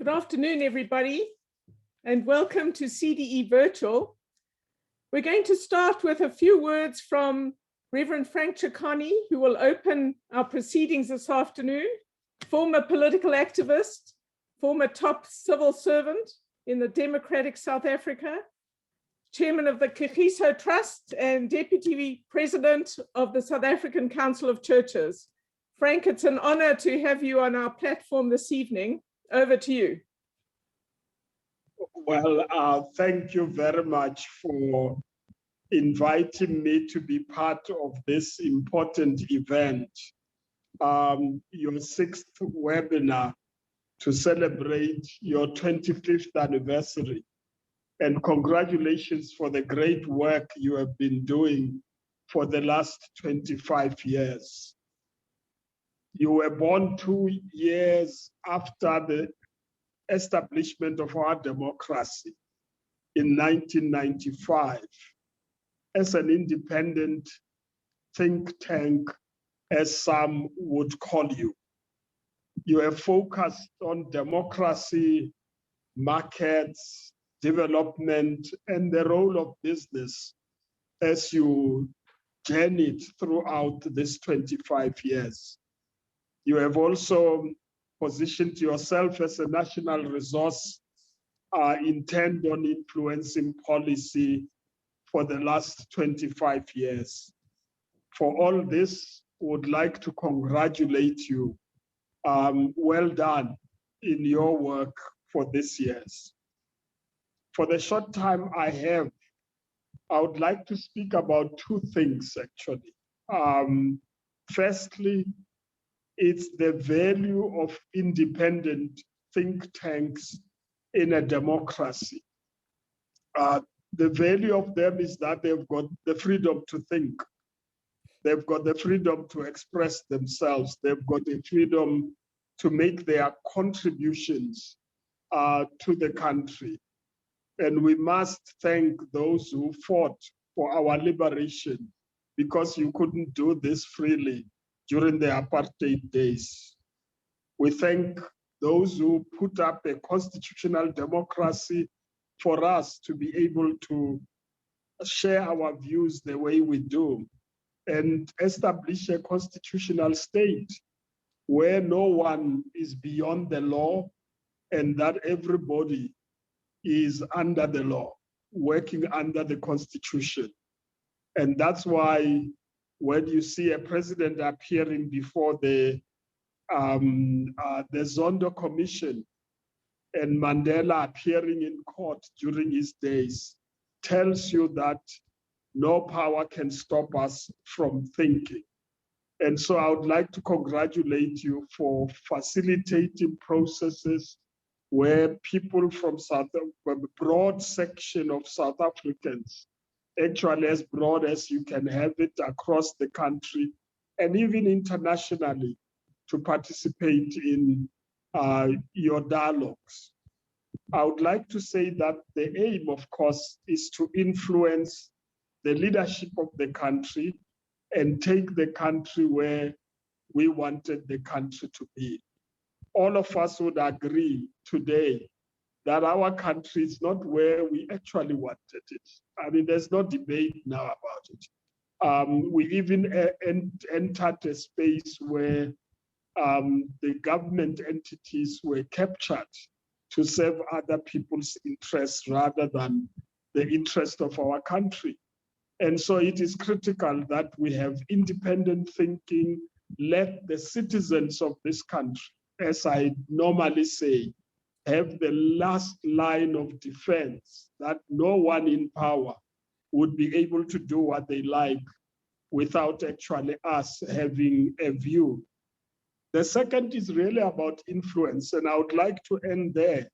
Good afternoon, everybody, and welcome to CDE Virtual. We're going to start with a few words from Reverend Frank Chikani, who will open our proceedings this afternoon. Former political activist, former top civil servant in the democratic South Africa, chairman of the Kagiso Trust and deputy president of the South African Council of Churches. Frank, it's an honor to have you on our platform this evening. Over to you. Well, thank you very much for inviting me to be part of this important event, your 6th webinar to celebrate your 25th anniversary. And congratulations for the great work you have been doing for the last 25 years. You were born 2 years after the establishment of our democracy in 1995 as an independent think tank, as some would call you. You have focused on democracy, markets, development, and the role of business as you journeyed throughout this 25 years. You have also positioned yourself as a national resource intent on influencing policy for the last 25 years. For all this, would like to congratulate you. Well done in your work for this years. For the short time I have, I would like to speak about two things actually. Firstly, it's the value of independent think tanks in a democracy. The value of them is that they've got the freedom to think. They've got the freedom to express themselves. They've got the freedom to make their contributions to the country. And we must thank those who fought for our liberation, because you couldn't do this freely during the apartheid days. We thank those who put up a constitutional democracy for us to be able to share our views the way we do and establish a constitutional state where no one is beyond the law and that everybody is under the law, working under the Constitution. And that's why when you see a president appearing before the Zondo Commission and Mandela appearing in court during his days, tells you that no power can stop us from thinking. And so I would like to congratulate you for facilitating processes where people from a broad section of South Africans, actually as broad as you can have it across the country and even internationally, to participate in your dialogues. I would like to say that the aim, of course, is to influence the leadership of the country and take the country where we wanted the country to be. All of us would agree today that our country is not where we actually wanted it. I mean, there's no debate now about it. We even entered a space where the government entities were captured to serve other people's interests rather than the interest of our country. And so it is critical that we have independent thinking, let the citizens of this country, as I normally say, have the last line of defense, that no one in power would be able to do what they like without actually us having a view. The second is really about influence, and I would like to end there.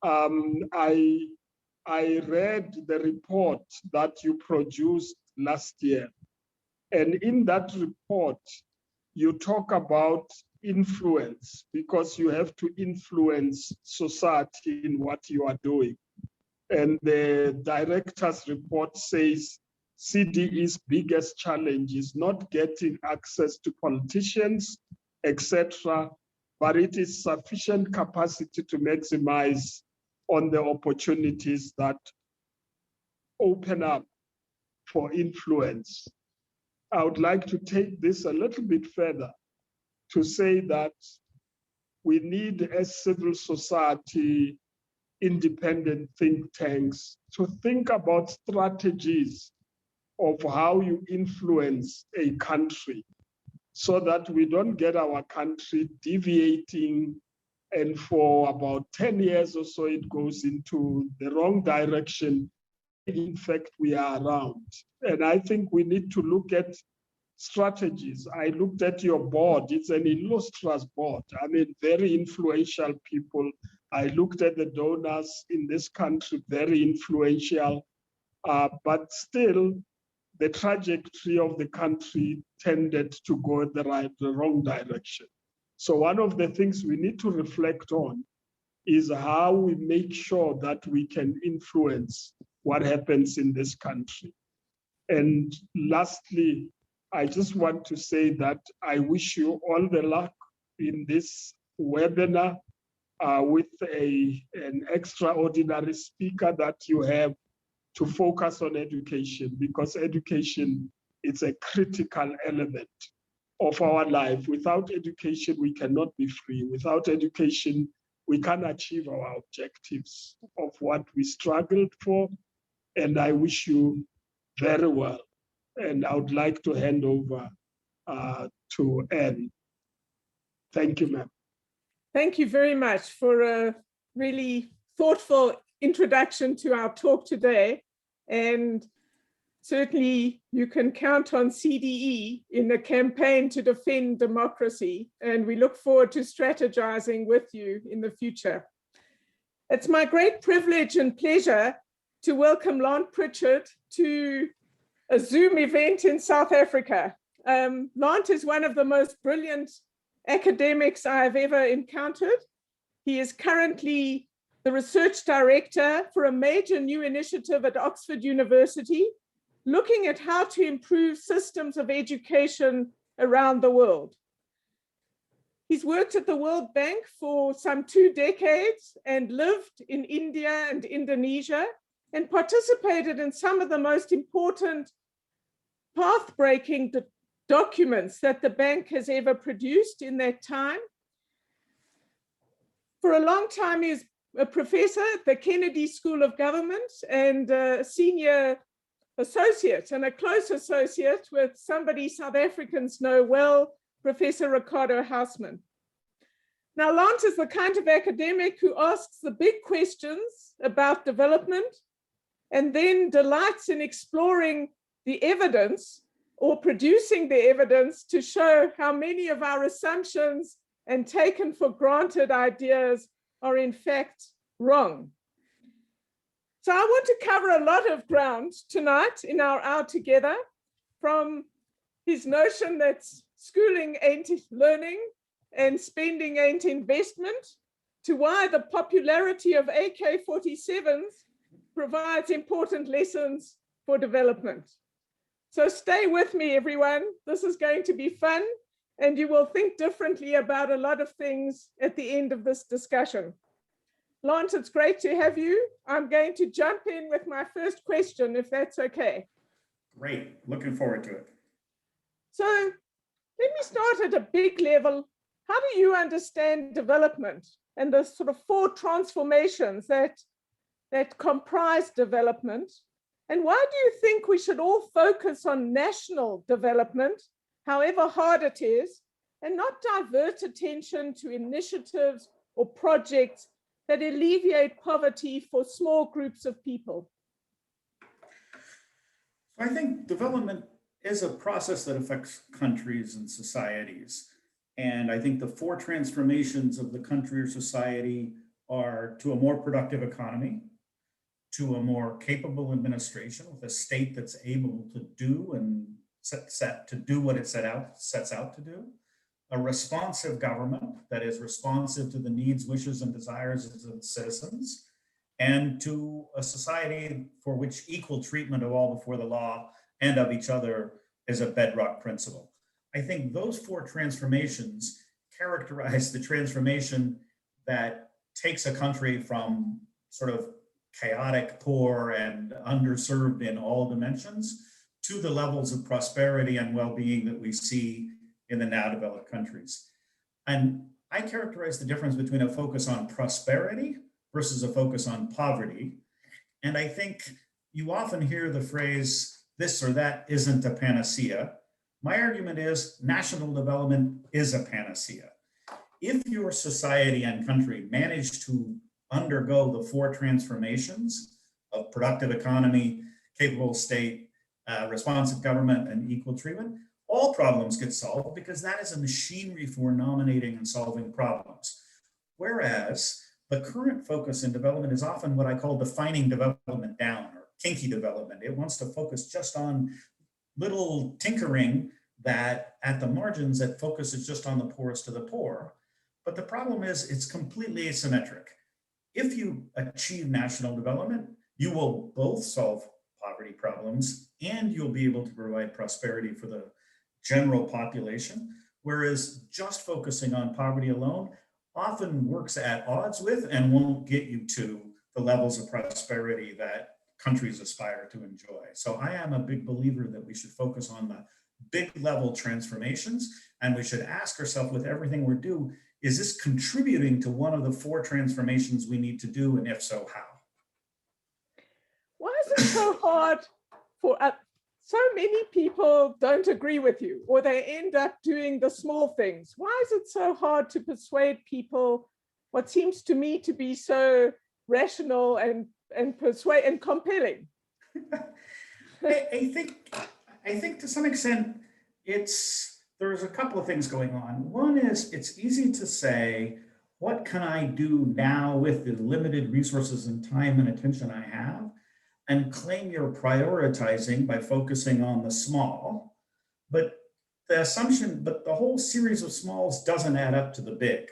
I read the report that you produced last year, and in that report, you talk about influence, because you have to influence society in what you are doing. And the director's report says CDE's biggest challenge is not getting access to politicians, etc., but it is sufficient capacity to maximize on the opportunities that open up for influence. I would like to take this a little bit further to say that we need, as civil society, independent think tanks to think about strategies of how you influence a country so that we don't get our country deviating, and for about 10 years or so it goes into the wrong direction. In fact, we are around. And I think we need to look at strategies. I looked at your board. It's an illustrious board. I mean, very influential people. I looked at the donors in this country, very influential, but still the trajectory of the country tended to go the wrong direction. So one of the things we need to reflect on is how we make sure that we can influence what happens in this country. And lastly, I just want to say that I wish you all the luck in this webinar with an extraordinary speaker that you have to focus on education, because education is a critical element of our life. Without education, we cannot be free. Without education, we can't achieve our objectives of what we struggled for. And I wish you very well. And I would like to hand over to Ann. Thank you, ma'am. Thank you very much for a really thoughtful introduction to our talk today. And certainly you can count on CDE in the campaign to defend democracy. And we look forward to strategizing with you in the future. It's my great privilege and pleasure to welcome Lant Pritchett to a Zoom event in South Africa. Lant is one of the most brilliant academics I have ever encountered. He is currently the research director for a major new initiative at Oxford University, looking at how to improve systems of education around the world. He's worked at the World Bank for some 2 decades and lived in India and Indonesia and participated in some of the most important path-breaking documents that the bank has ever produced in that time. For a long time, he was a professor at the Kennedy School of Government and a senior associate and a close associate with somebody South Africans know well, Professor Ricardo Hausman. Now, Lant is the kind of academic who asks the big questions about development and then delights in exploring the evidence or producing the evidence to show how many of our assumptions and taken for granted ideas are in fact wrong. So I want to cover a lot of ground tonight in our hour together, from his notion that schooling ain't learning and spending ain't investment, to why the popularity of AK-47s provides important lessons for development. So stay with me, everyone. This is going to be fun, and you will think differently about a lot of things at the end of this discussion. Lant, it's great to have you. I'm going to jump in with my first question, if that's okay. Great, looking forward to it. So let me start at a big level. How do you understand development and the sort of 4 transformations that comprise development? And why do you think we should all focus on national development, however hard it is, and not divert attention to initiatives or projects that alleviate poverty for small groups of people? I think development is a process that affects countries and societies. And I think the 4 transformations of the country or society are to a more productive economy, to a more capable administration with a state that's able to do and to do what it sets out to do, a responsive government that is responsive to the needs, wishes, and desires of its citizens, and to a society for which equal treatment of all before the law and of each other is a bedrock principle. I think those 4 transformations characterize the transformation that takes a country from sort of chaotic, poor, and underserved in all dimensions to the levels of prosperity and well-being that we see in the now developed countries. And I characterize the difference between a focus on prosperity versus a focus on poverty. And I think you often hear the phrase, this or that isn't a panacea. My argument is national development is a panacea. If your society and country manage to undergo the four transformations of productive economy, capable state, responsive government, and equal treatment, all problems get solved because that is a machinery for nominating and solving problems. Whereas the current focus in development is often what I call defining development down or kinky development. It wants to focus just on little tinkering that at the margins that focuses just on the poorest of the poor. But the problem is it's completely asymmetric. If you achieve national development, you will both solve poverty problems and you'll be able to provide prosperity for the general population, whereas just focusing on poverty alone often works at odds with and won't get you to the levels of prosperity that countries aspire to enjoy. So I am a big believer that we should focus on the big level transformations, and we should ask ourselves with everything we're doing, is this contributing to one of the four transformations we need to do, and if so, how? Why is it so hard for so many people don't agree with you, or they end up doing the small things? Why is it so hard to persuade people what seems to me to be so rational and persuade and compelling? I think to some extent there's a couple of things going on. One is it's easy to say, what can I do now with the limited resources and time and attention I have, and claim you're prioritizing by focusing on the small. But the whole series of smalls doesn't add up to the big.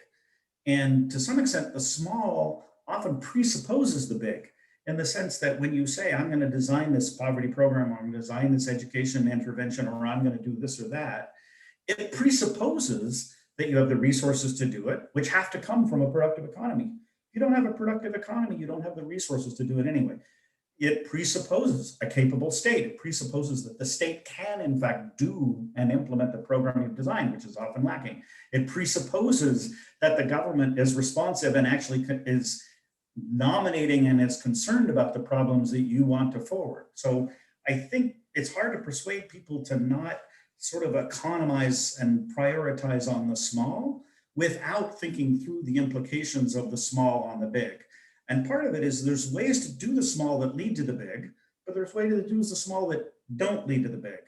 And to some extent, the small often presupposes the big, in the sense that when you say, I'm going to design this poverty program, or I'm going to design this education intervention, or I'm going to do this or that, it presupposes that you have the resources to do it, which have to come from a productive economy. If you don't have a productive economy, you don't have the resources to do it anyway. It presupposes a capable state. It presupposes that the state can, in fact, do and implement the program you've designed, which is often lacking. It presupposes that the government is responsive and actually is nominating and is concerned about the problems that you want to forward. So I think it's hard to persuade people to not sort of economize and prioritize on the small without thinking through the implications of the small on the big. And part of it is there's ways to do the small that lead to the big, but there's ways to do the small that don't lead to the big.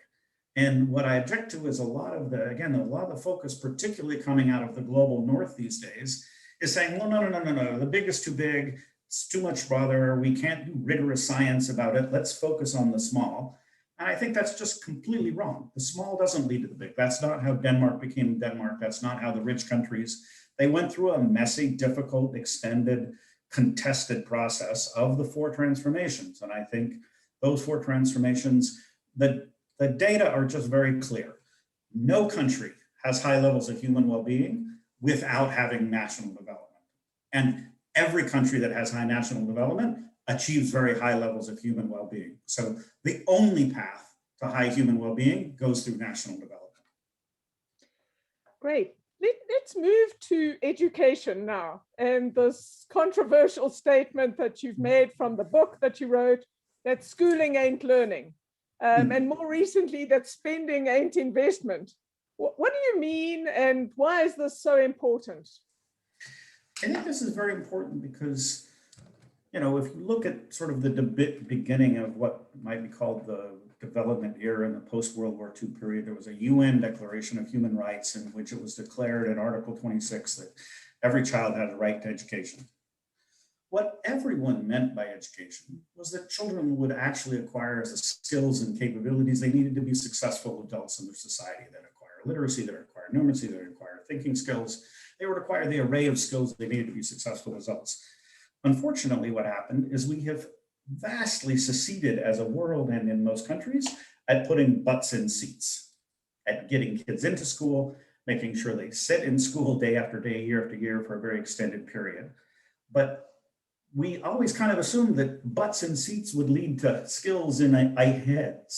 And what I object to is a lot of the focus, particularly coming out of the global north these days, is saying, well, no, the big is too big, it's too much bother, we can't do rigorous science about it, let's focus on the small. And I think that's just completely wrong. The small doesn't lead to the big. That's not how Denmark became Denmark. That's not how the rich countries, they went through a messy, difficult, extended, contested process of the four transformations. And I think those four transformations, the data are just very clear. No country has high levels of human well-being without having national development. And every country that has high national development achieves very high levels of human well-being. So the only path to high human well-being goes through national development. Great. Let's move to education now, and this controversial statement that you've made from the book that you wrote, that schooling ain't learning, and more recently that spending ain't investment. What do you mean, and why is this so important? I think this is very important because, if you look at sort of the beginning of what might be called the development era in the post-World War II period, there was a UN Declaration of Human Rights in which it was declared in Article 26 that every child had a right to education. What everyone meant by education was that children would actually acquire the skills and capabilities they needed to be successful adults in their society, that acquire literacy, that acquire numeracy, that acquire thinking skills. They would acquire the array of skills they needed to be successful adults. Unfortunately, what happened is we have vastly seceded as a world and in most countries at putting butts in seats, at getting kids into school, making sure they sit in school day after day, year after year for a very extended period. But we always kind of assumed that butts and seats would lead to skills in heads.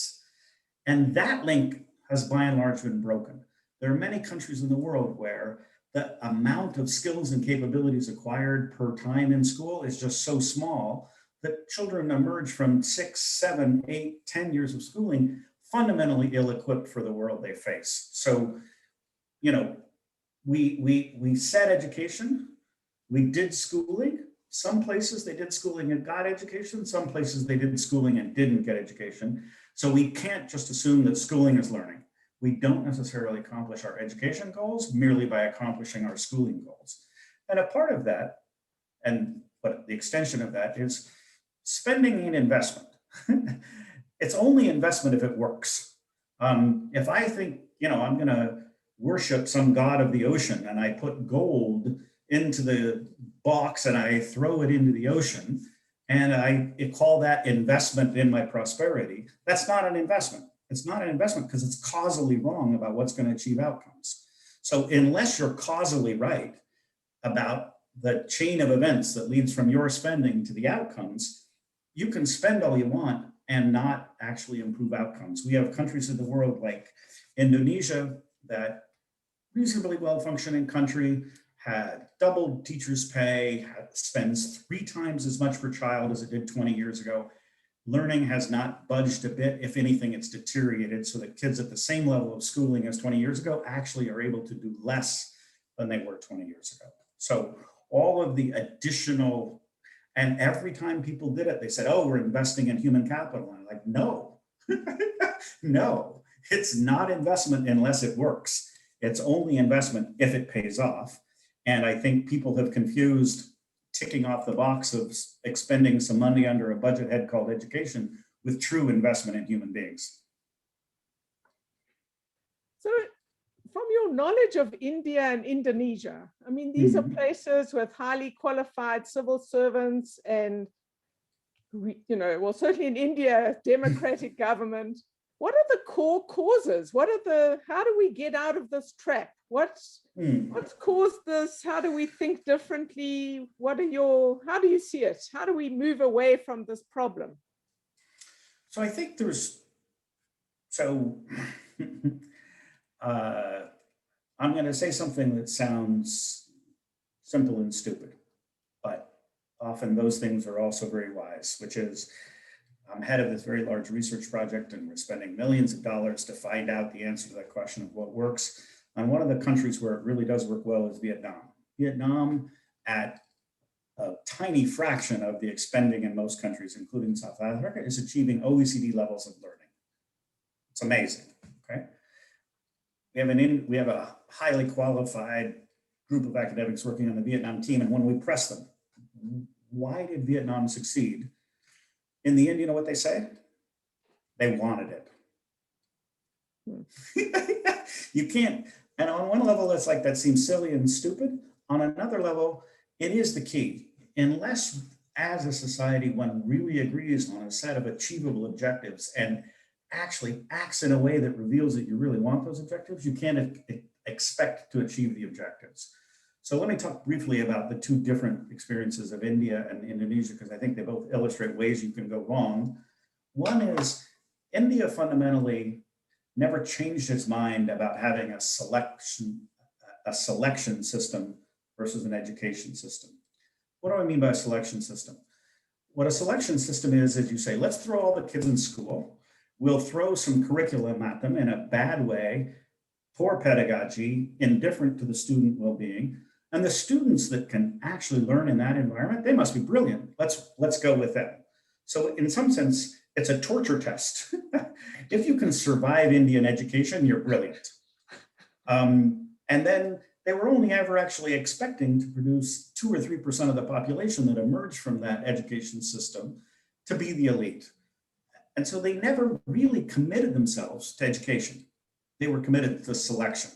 And that link has by and large been broken. There are many countries in the world where the amount of skills and capabilities acquired per time in school is just so small that children emerge from 6, 7, 8, 10 years of schooling fundamentally ill-equipped for the world they face. So, you know, we set education, we did schooling. Some places they did schooling and got education. Some places they did schooling and didn't get education. So we can't just assume that schooling is learning. We don't necessarily accomplish our education goals merely by accomplishing our schooling goals. And a part of that, but the extension of that is spending and investment. It's only investment if it works. If I think, you know, I'm gonna worship some god of the ocean and I put gold into the box and I throw it into the ocean and I call that investment in my prosperity, that's not an investment. It's not an investment because it's causally wrong about what's going to achieve outcomes. So unless you're causally right about the chain of events that leads from your spending to the outcomes, you can spend all you want and not actually improve outcomes. We have countries in the world like Indonesia, that reasonably well-functioning country, had doubled teachers' pay, spends 3 times as much per child as it did 20 years ago. Learning has not budged a bit. If anything, it's deteriorated so that kids at the same level of schooling as 20 years ago actually are able to do less than they were 20 years ago. So all of the additional, and every time people did it, they said, oh, we're investing in human capital. And I'm like, no, no, it's not investment unless it works. It's only investment if it pays off. And I think people have confused ticking off the box of expending some money under a budget head called education with true investment in human beings. So from your knowledge of India and Indonesia, I mean, these are places with highly qualified civil servants and, you know, well, certainly in India, democratic government. What are the core causes? How do we get out of this trap? What's caused this? How do we think differently? How do you see it? How do we move away from this problem? So I think I'm going to say something that sounds simple and stupid, but often those things are also very wise, which is I'm head of this very large research project and we're spending millions of dollars to find out the answer to that question of what works. And one of the countries where it really does work well is Vietnam. Vietnam, at a tiny fraction of the expending in most countries, including South Africa, is achieving OECD levels of learning. It's amazing, okay? We have a highly qualified group of academics working on the Vietnam team, and when we press them, why did Vietnam succeed? In the end, you know what they say? They wanted it. You can't, and on one level, it's like that seems silly and stupid. On another level, it is the key. Unless, as a society, one really agrees on a set of achievable objectives and actually acts in a way that reveals that you really want those objectives, you can't expect to achieve the objectives. So let me talk briefly about the 2 different experiences of India and Indonesia, because I think they both illustrate ways you can go wrong. One is India fundamentally never changed its mind about having a selection system versus an education system. What do I mean by a selection system? What a selection system is you say, let's throw all the kids in school. We'll throw some curriculum at them in a bad way, poor pedagogy, indifferent to the student well-being. And the students that can actually learn in that environment, they must be brilliant. Let's go with them. So in some sense, it's a torture test. If you can survive Indian education, you're brilliant. And then they were only ever actually expecting to produce 2 or 3% of the population that emerged from that education system to be the elite. And so they never really committed themselves to education. They were committed to selection.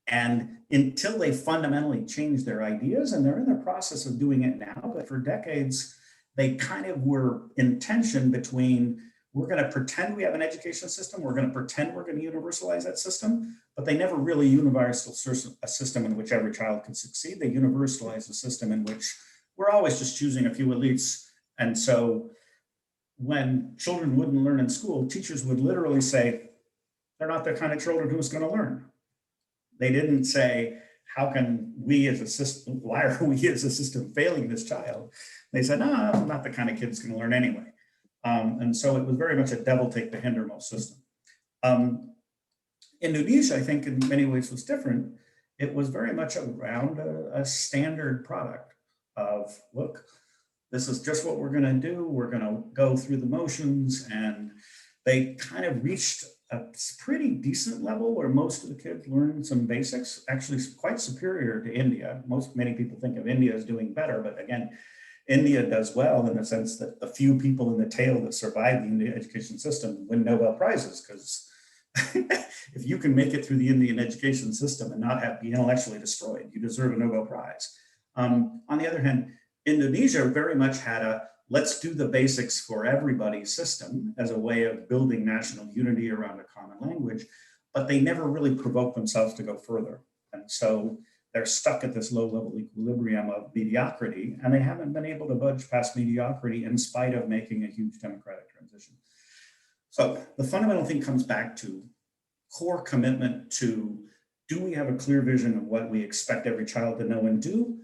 And until they fundamentally changed their ideas, and they're in the process of doing it now, but for decades, they kind of were in tension between we're going to pretend we have an education system. We're going to pretend we're going to universalize that system, but they never really universalize a system in which every child can succeed. They universalize a system in which we're always just choosing a few elites. And so when children wouldn't learn in school, teachers would literally say, they're not the kind of children who's going to learn. They didn't say, how can we as a system, why are we as a system failing this child? They said, no, not the kind of kid's going to learn anyway. And so it was very much a devil take the hindermost system. Indonesia, I think in many ways was different. It was very much around a standard product of, look, this is just what we're going to do. We're going to go through the motions. And they kind of reached a pretty decent level where most of the kids learned some basics, actually quite superior to India. Many people think of India as doing better, but again, India does well in the sense that the few people in the tail that survive the Indian education system win Nobel Prizes, because if you can make it through the Indian education system and not be intellectually destroyed, you deserve a Nobel Prize. On the other hand, Indonesia very much had a let's do the basics for everybody system as a way of building national unity around a common language, but they never really provoked themselves to go further. And so they're stuck at this low-level equilibrium of mediocrity, and they haven't been able to budge past mediocrity in spite of making a huge democratic transition. So the fundamental thing comes back to core commitment to, do we have a clear vision of what we expect every child to know and do?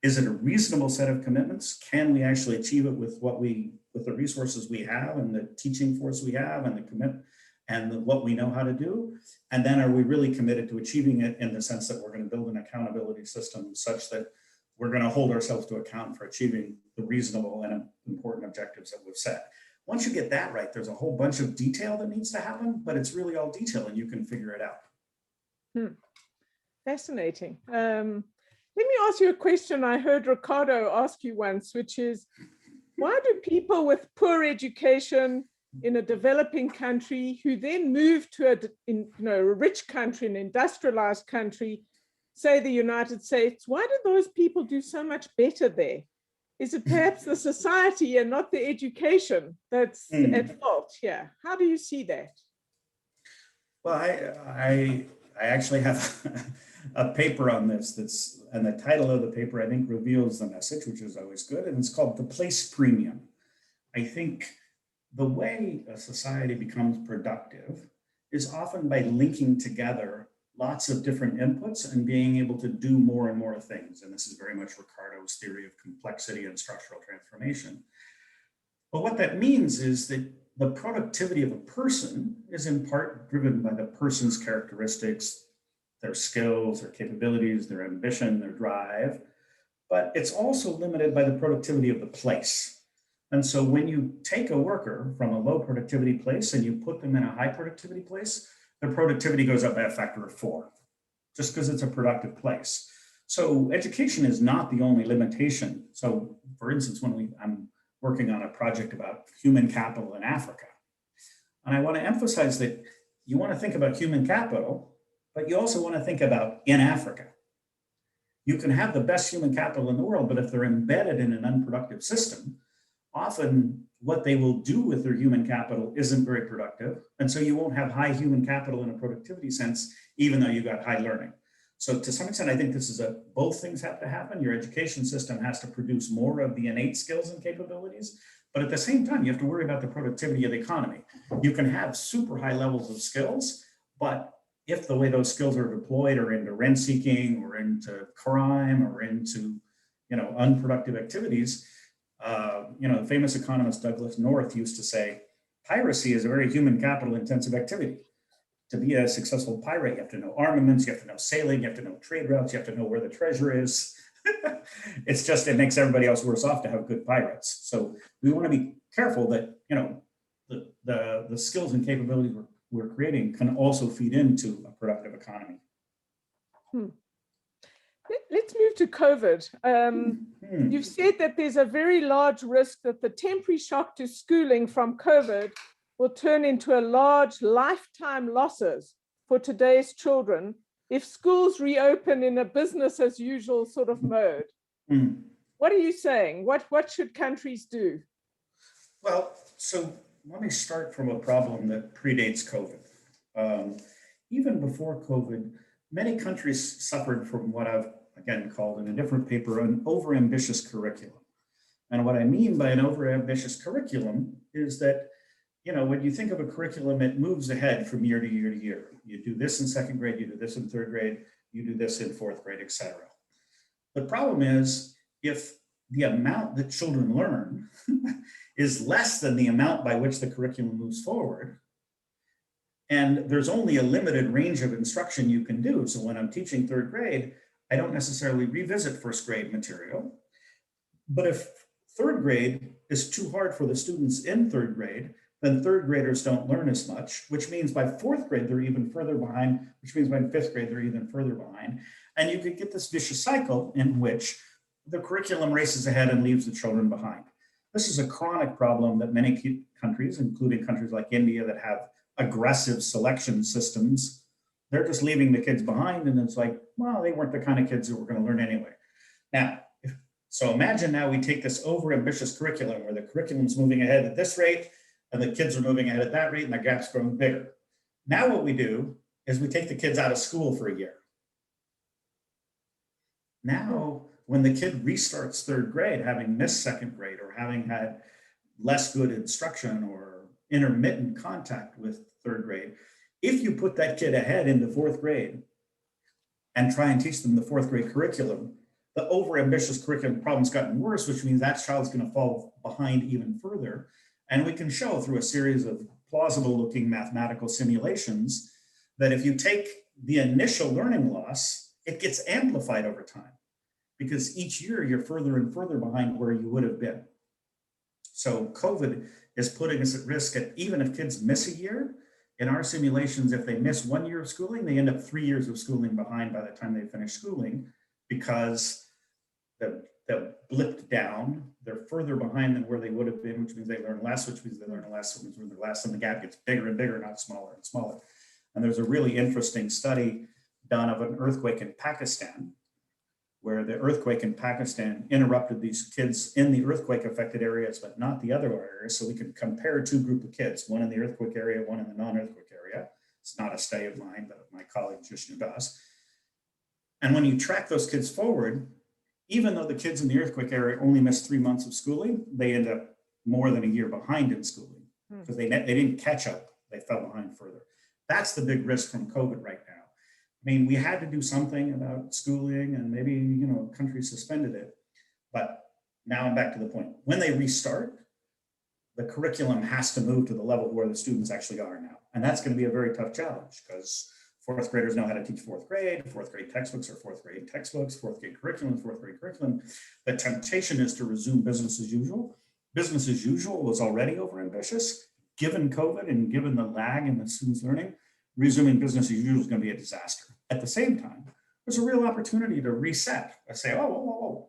Is it a reasonable set of commitments? Can we actually achieve it with with the resources we have and the teaching force we have and the commitment and what we know how to do? And then are we really committed to achieving it in the sense that we're going to build an accountability system such that we're going to hold ourselves to account for achieving the reasonable and important objectives that we've set? Once you get that right, there's a whole bunch of detail that needs to happen, but it's really all detail and you can figure it out. Fascinating. Let me ask you a question I heard Ricardo ask you once, which is, why do people with poor education in a developing country who then move to a rich country, an industrialized country, say the United States, why do those people do so much better there? Is it perhaps the society and not the education that's at fault here? How do you see that? Well, I actually have a paper on this and the title of the paper, I think, reveals the message, which is always good, and it's called The Place Premium. I think the way a society becomes productive is often by linking together lots of different inputs and being able to do more and more things. And this is very much Ricardo's theory of complexity and structural transformation. But what that means is that the productivity of a person is in part driven by the person's characteristics, their skills, their capabilities, their ambition, their drive, but it's also limited by the productivity of the place. And so when you take a worker from a low productivity place and you put them in a high productivity place, their productivity goes up by a factor of 4, just because it's a productive place. So education is not the only limitation. So for instance, I'm working on a project about human capital in Africa. And I want to emphasize that you want to think about human capital, but you also want to think about in Africa. You can have the best human capital in the world, but if they're embedded in an unproductive system, often what they will do with their human capital isn't very productive. And so you won't have high human capital in a productivity sense, even though you got high learning. So to some extent, I think this is both things have to happen. Your education system has to produce more of the innate skills and capabilities, but at the same time, you have to worry about the productivity of the economy. You can have super high levels of skills, but if the way those skills are deployed are into rent seeking or into crime or into, unproductive activities, the famous economist Douglas North used to say, piracy is a very human capital intensive activity. To be a successful pirate, you have to know armaments, you have to know sailing, you have to know trade routes, you have to know where the treasure is. It makes everybody else worse off to have good pirates. So we want to be careful that, the skills and capabilities we're creating can also feed into a productive economy. Let's move to COVID. You've said that there's a very large risk that the temporary shock to schooling from COVID will turn into a large lifetime losses for today's children if schools reopen in a business as usual sort of mode. What are you saying? What should countries do? Well, so let me start from a problem that predates COVID. Even before COVID, many countries suffered from what I've, again, called in a different paper, an overambitious curriculum. And what I mean by an overambitious curriculum is that, when you think of a curriculum, it moves ahead from year to year to year. You do this in second grade, you do this in third grade, you do this in fourth grade, et cetera. The problem is if the amount that children learn is less than the amount by which the curriculum moves forward, and there's only a limited range of instruction you can do. So when I'm teaching third grade, I don't necessarily revisit first grade material. But if third grade is too hard for the students in third grade, then third graders don't learn as much, which means by fourth grade, they're even further behind, which means by fifth grade, they're even further behind. And you could get this vicious cycle in which the curriculum races ahead and leaves the children behind. This is a chronic problem that many countries, including countries like India that have aggressive selection systems, they're just leaving the kids behind. And it's like, well, they weren't the kind of kids that were going to learn anyway. Now, so imagine now we take this overambitious curriculum where the curriculum's moving ahead at this rate and the kids are moving ahead at that rate and the gap's growing bigger. Now what we do is we take the kids out of school for a year. Now, when the kid restarts third grade, having missed second grade or having had less good instruction or intermittent contact with third grade, if you put that kid ahead into fourth grade and try and teach them the fourth grade curriculum, the overambitious curriculum problem's gotten worse, which means that child's going to fall behind even further. And we can show through a series of plausible looking mathematical simulations that if you take the initial learning loss, it gets amplified over time because each year you're further and further behind where you would have been. So COVID is putting us at risk at even if kids miss a year, in our simulations, if they miss 1 year of schooling, they end up 3 years of schooling behind by the time they finish schooling because they're blipped down, they're further behind than where they would have been, which means they learn less, which means they learn less, which means they learn less, and the gap gets bigger and bigger, not smaller and smaller. And there's a really interesting study done of an earthquake in Pakistan, where the earthquake in Pakistan interrupted these kids in the earthquake affected areas, but not the other areas. So we could compare two groups of kids, one in the earthquake area, one in the non-earthquake area. It's not a study of mine, but my colleague Jishnu does. And when you track those kids forward, even though the kids in the earthquake area only missed 3 months of schooling, they end up more than a year behind in schooling because they didn't catch up. They fell behind further. That's the big risk from COVID right now. I mean, we had to do something about schooling and maybe, countries suspended it. But now I'm back to the point. When they restart, the curriculum has to move to the level where the students actually are now. And that's going to be a very tough challenge because fourth graders know how to teach fourth grade textbooks are fourth grade textbooks, fourth grade curriculum. The temptation is to resume business as usual. Business as usual was already overambitious. Given COVID and given the lag in the students' learning, resuming business as usual is going to be a disaster. At the same time, there's a real opportunity to reset. I say, whoa.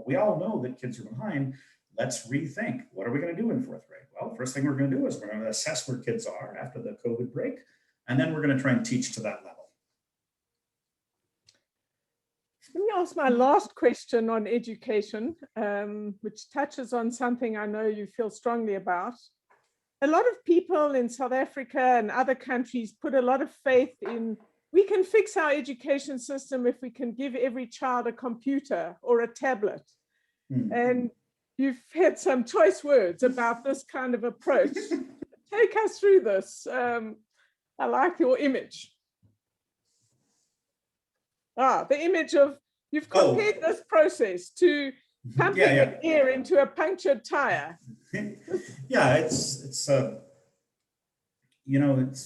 We all know that kids are behind. Let's rethink. What are we going to do in fourth grade? Well, first thing we're going to do is we're going to assess where kids are after the COVID break. And then we're going to try and teach to that level. Let me ask my last question on education, which touches on something I know you feel strongly about. A lot of people in South Africa and other countries put a lot of faith in, we can fix our education system if we can give every child a computer or a tablet. And you've had some choice words about this kind of approach. Take us through this. I like your image. The image of, you've compared this process to pumping air into a punctured tire. Yeah, it's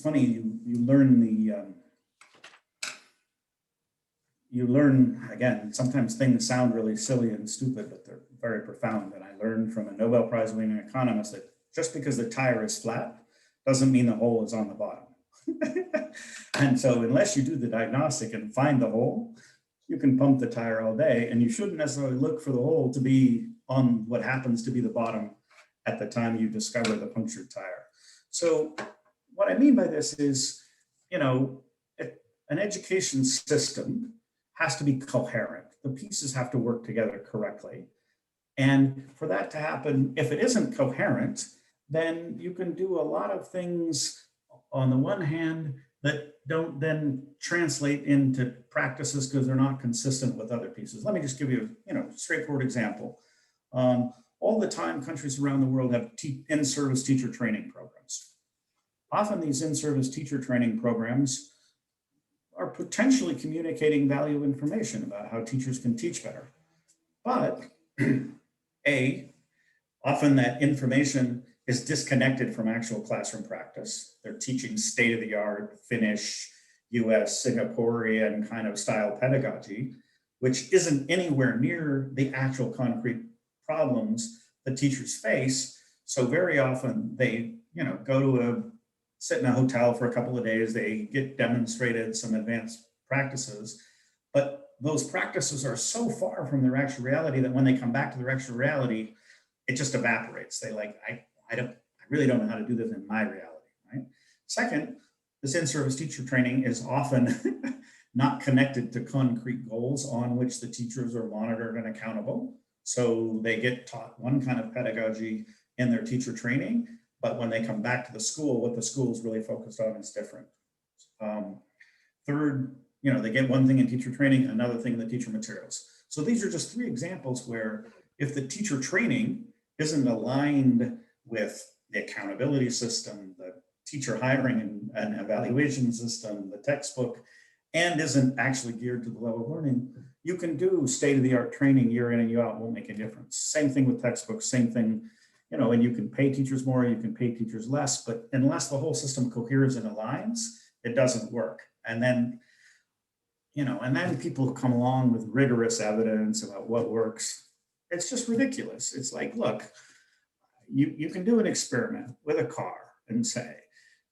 funny, you learn, again, sometimes things sound really silly and stupid, but they're very profound. And I learned from a Nobel Prize winning economist that just because the tire is flat doesn't mean the hole is on the bottom. And so unless you do the diagnostic and find the hole, you can pump the tire all day, and you shouldn't necessarily look for the hole to be on what happens to be the bottom at the time you discover the punctured tire. So what I mean by this is, an education system has to be coherent. The pieces have to work together correctly. And for that to happen, if it isn't coherent, then you can do a lot of things on the one hand that don't then translate into practices because they're not consistent with other pieces. Let me just give you a straightforward example. All the time, countries around the world have in-service teacher training programs. Often these in-service teacher training programs are potentially communicating valuable information about how teachers can teach better. But often that information is disconnected from actual classroom practice. They're teaching state-of-the-art Finnish, US, Singaporean kind of style pedagogy, which isn't anywhere near the actual concrete problems that teachers face. So very often they, go to sit in a hotel for a couple of days, they get demonstrated some advanced practices, but those practices are so far from their actual reality that when they come back to their actual reality, it just evaporates. They I really don't know how to do this in my reality, right? Second, this in-service teacher training is often not connected to concrete goals on which the teachers are monitored and accountable. So they get taught one kind of pedagogy in their teacher training, but when they come back to the school, what the school is really focused on is different. Third, they get one thing in teacher training, another thing in the teacher materials. So these are just 3 examples where if the teacher training isn't aligned with the accountability system, the teacher hiring and evaluation system, the textbook, and isn't actually geared to the level of learning, you can do state-of-the-art training year in and year out, won't make a difference. Same thing with textbooks, same thing, and you can pay teachers more, you can pay teachers less, but unless the whole system coheres and aligns, it doesn't work. And then, and then people come along with rigorous evidence about what works. It's just ridiculous. It's like, look, you can do an experiment with a car and say,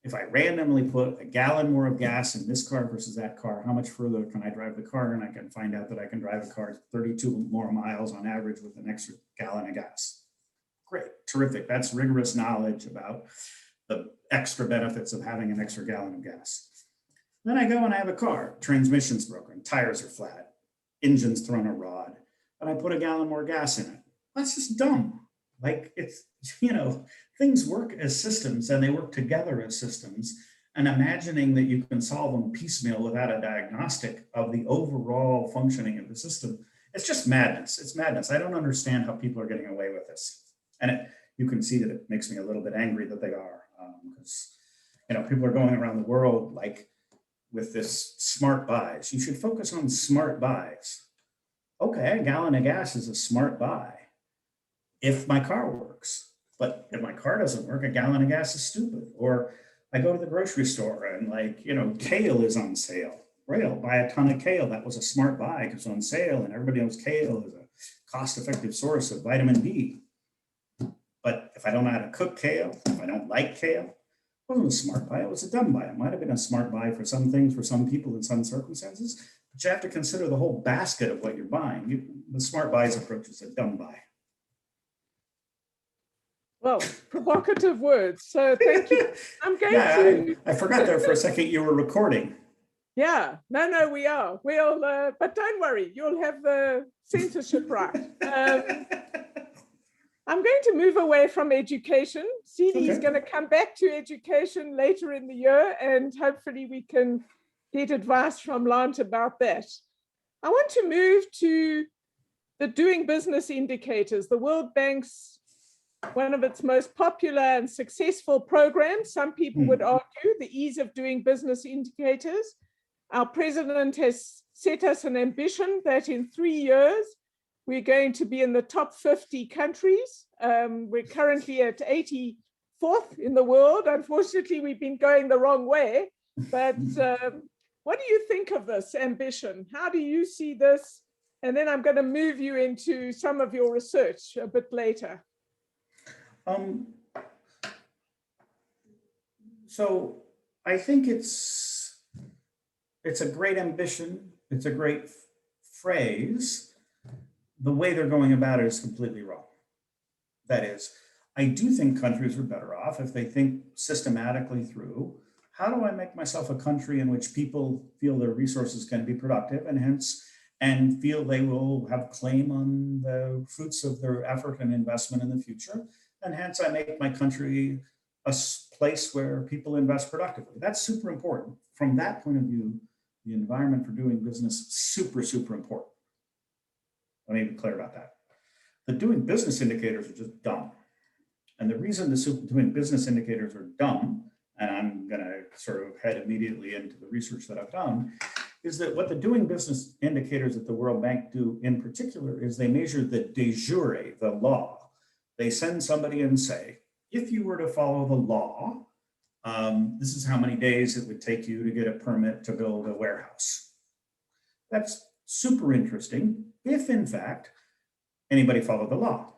if I randomly put a gallon more of gas in this car versus that car, how much further can I drive the car? And I can find out that I can drive a car 32 more miles on average with an extra gallon of gas. Great, terrific. That's rigorous knowledge about the extra benefits of having an extra gallon of gas. Then I go and I have a car, transmission's broken, tires are flat, engine's thrown a rod, and I put a gallon more gas in it. That's just dumb. Like it's, things work as systems and they work together as systems, and imagining that you can solve them piecemeal without a diagnostic of the overall functioning of the system, it's just madness. It's madness. I don't understand how people are getting away with this. And you can see that it makes me a little bit angry that they are, because people are going around the world like with this smart buys. You should focus on smart buys. Okay, a gallon of gas is a smart buy if my car works. But if my car doesn't work, a gallon of gas is stupid. Or I go to the grocery store and kale is on sale. Right, I'll buy a ton of kale. That was a smart buy because it's on sale, and everybody knows kale is a cost-effective source of vitamin D. But if I don't know how to cook kale, if I don't like kale, it wasn't a smart buy, it was a dumb buy. It might have been a smart buy for some things, for some people in some circumstances, but you have to consider the whole basket of what you're buying. The smart buys approach is a dumb buy. Well, provocative words. So thank you. I'm going to. I forgot there for a second you were recording. Yeah, no, we are. We'll, but don't worry, you'll have the censorship right. I'm going to move away from education. CDE is going to come back to education later in the year, and hopefully we can get advice from Lant about that. I want to move to the doing business indicators, the World Bank's one of its most popular and successful programs. Some people would argue the ease of doing business indicators. Our president has set us an ambition that in 3 years, we're going to be in the top 50 countries. We're currently at 84th in the world. Unfortunately, we've been going the wrong way. But what do you think of this ambition? How do you see this? And then I'm going to move you into some of your research a bit later. So I think it's a great ambition. It's a great phrase. The way they're going about it is completely wrong. That is, I do think countries are better off if they think systematically through, how do I make myself a country in which people feel their resources can be productive and feel they will have claim on the fruits of their effort and investment in the future? and hence I make my country a place where people invest productively. That's super important. From that point of view, the environment for doing business, super, super important. Let me be clear about that. The doing business indicators are just dumb. And the reason the doing business indicators are dumb, and I'm going to sort of head immediately into the research that I've done, is that what the doing business indicators at the World Bank do in particular is they measure the de jure, the law. They send somebody and say, if you were to follow the law, this is how many days it would take you to get a permit to build a warehouse. That's super interesting if, in fact, anybody followed the law.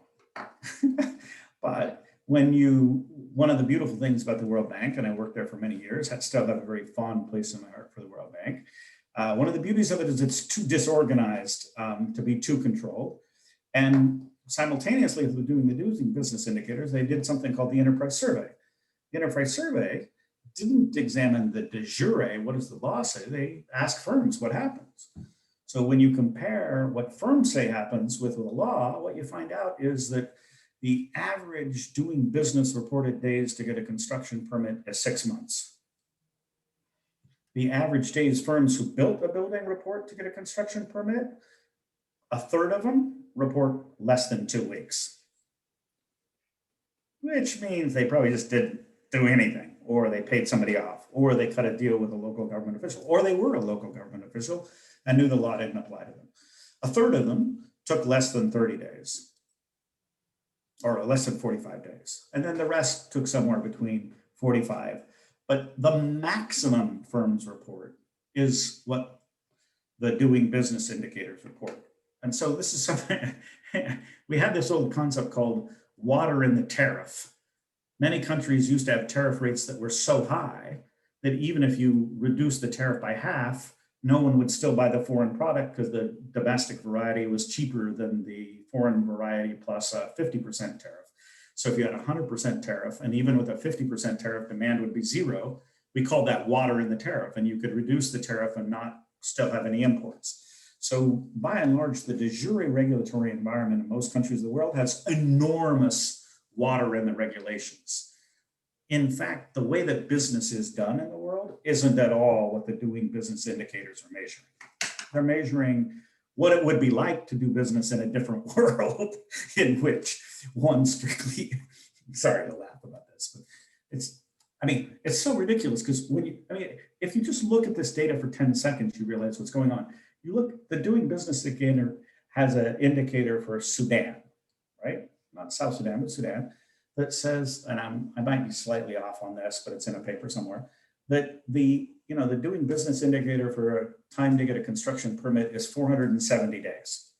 But one of the beautiful things about the World Bank, and I worked there for many years, I still have a very fond place in my heart for the World Bank. One of the beauties of it is it's too disorganized to be too controlled. And simultaneously with doing the doing business indicators, they did something called the Enterprise Survey. The Enterprise Survey didn't examine the de jure, what does the law say? They asked firms what happens. So when you compare what firms say happens with the law, what you find out is that the average doing business reported days to get a construction permit is 6 months. The average days firms who built a building report to get a construction permit, a third of them report less than 2 weeks. Which means they probably just didn't do anything, or they paid somebody off, or they cut a deal with a local government official, or they were a local government official and knew the law didn't apply to them. A third of them took less than 30 days, or less than 45 days. And then the rest took somewhere between 45. But the maximum firms report is what the doing business indicators report. And so this is something, we had this old concept called water in the tariff. Many countries used to have tariff rates that were so high that even if you reduce the tariff by half, no one would still buy the foreign product because the domestic variety was cheaper than the foreign variety plus a 50% tariff. So if you had a 100% tariff, and even with a 50% tariff, demand would be zero. We called that water in the tariff, and you could reduce the tariff and not still have any imports. So by and large, the de jure regulatory environment in most countries of the world has enormous water in the regulations. In fact, the way that business is done in the world isn't at all what the doing business indicators are measuring. They're measuring what it would be like to do business in a different world in which one strictly, sorry to laugh about this, but it's so ridiculous because if you just look at this data for 10 seconds, you realize what's going on. You look, the doing business indicator has an indicator for Sudan, right? Not South Sudan, but Sudan, that says, and I might be slightly off on this, but it's in a paper somewhere, that the doing business indicator for a time to get a construction permit is 470 days.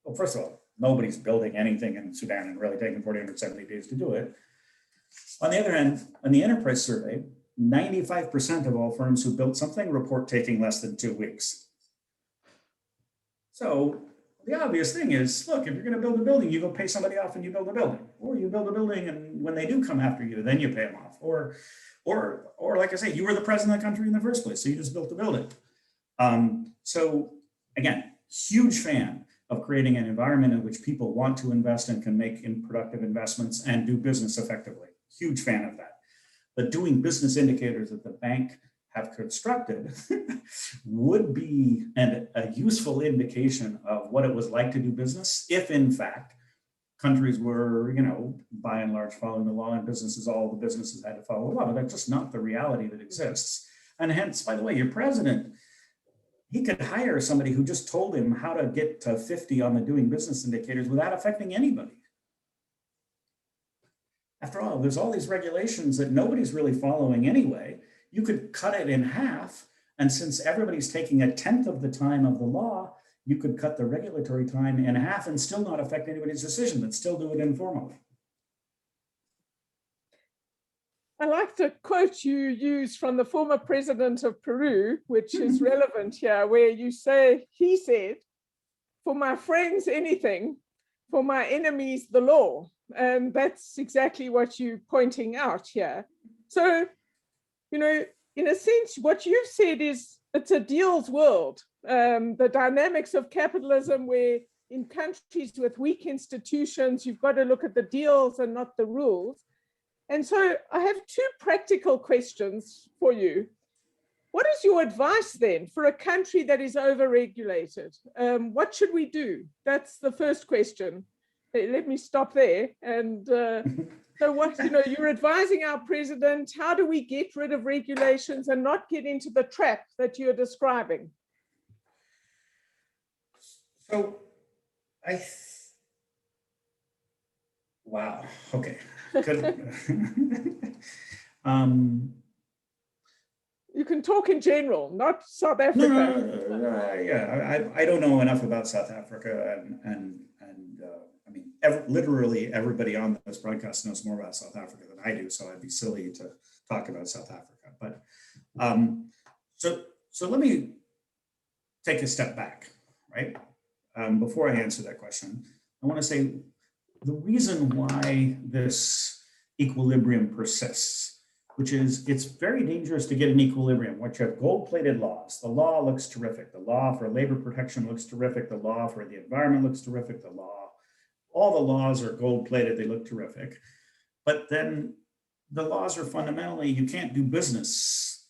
Well, first of all, nobody's building anything in Sudan and really taking 470 days to do it. On the other hand, on the Enterprise Survey, 95% of all firms who built something report taking less than 2 weeks. So the obvious thing is, look, if you're going to build a building, you go pay somebody off and you build a building, or you build a building and when they do come after you, then you pay them off, or like I say, you were the president of the country in the first place, so you just built the building. So again, huge fan of creating an environment in which people want to invest and can make productive investments and do business effectively. Huge fan of that. The doing business indicators that the bank have constructed would be a useful indication of what it was like to do business if, in fact, countries were, by and large following the law, and all the businesses had to follow the law. But that's just not the reality that exists. And hence, by the way, your president, he could hire somebody who just told him how to get to 50 on the doing business indicators without affecting anybody. After all, there's all these regulations that nobody's really following anyway. You could cut it in half. And since everybody's taking 1/10 of the time of the law, you could cut the regulatory time in half and still not affect anybody's decision, but still do it informally. I like the quote you use from the former president of Peru, which is relevant here, where you say, he said, "For my friends, anything, for my enemies, the law." And that's exactly what you're pointing out here. So, in a sense, what you've said is it's a deals world. The dynamics of capitalism where in countries with weak institutions, you've got to look at the deals and not the rules. And so I have two practical questions for you. What is your advice then for a country that is overregulated? What should we do? That's the first question. Let me stop there. And so what, you're advising our president, how do we get rid of regulations and not get into the trap that you're describing? So wow, okay. Good. You can talk in general, not South Africa. Yeah, I don't know enough about South Africa, and I mean, literally everybody on this broadcast knows more about South Africa than I do, so I'd be silly to talk about South Africa. But so let me take a step back, right? Before I answer that question, I want to say the reason why this equilibrium persists, which is it's very dangerous to get an equilibrium, which have gold-plated laws. The law looks terrific. The law for labor protection looks terrific. The law for the environment looks terrific. All the laws are gold-plated. They look terrific. But then the laws are fundamentally, you can't do business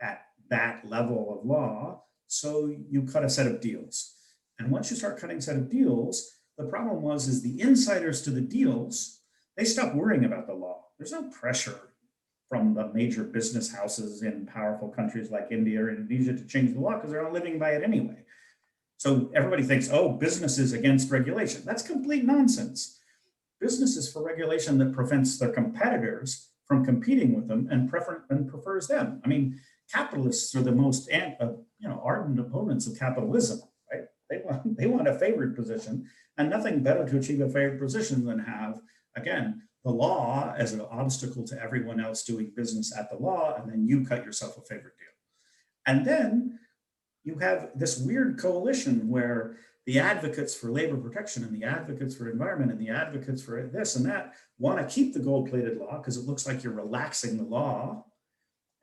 at that level of law. So you cut a set of deals. And once you start cutting a set of deals, the problem is the insiders to the deals, they stop worrying about the law. There's no pressure from the major business houses in powerful countries like India or Indonesia to change the law because they're not living by it anyway. So everybody thinks, oh, business is against regulation. That's complete nonsense. Business is for regulation that prevents their competitors from competing with them and prefers them. I mean, capitalists are the most ardent opponents of capitalism, right? They want a favored position, and nothing better to achieve a favored position than have, again, the law as an obstacle to everyone else doing business at the law, and then you cut yourself a favorite deal. And then you have this weird coalition where the advocates for labor protection and the advocates for environment and the advocates for this and that want to keep the gold-plated law because it looks like you're relaxing the law.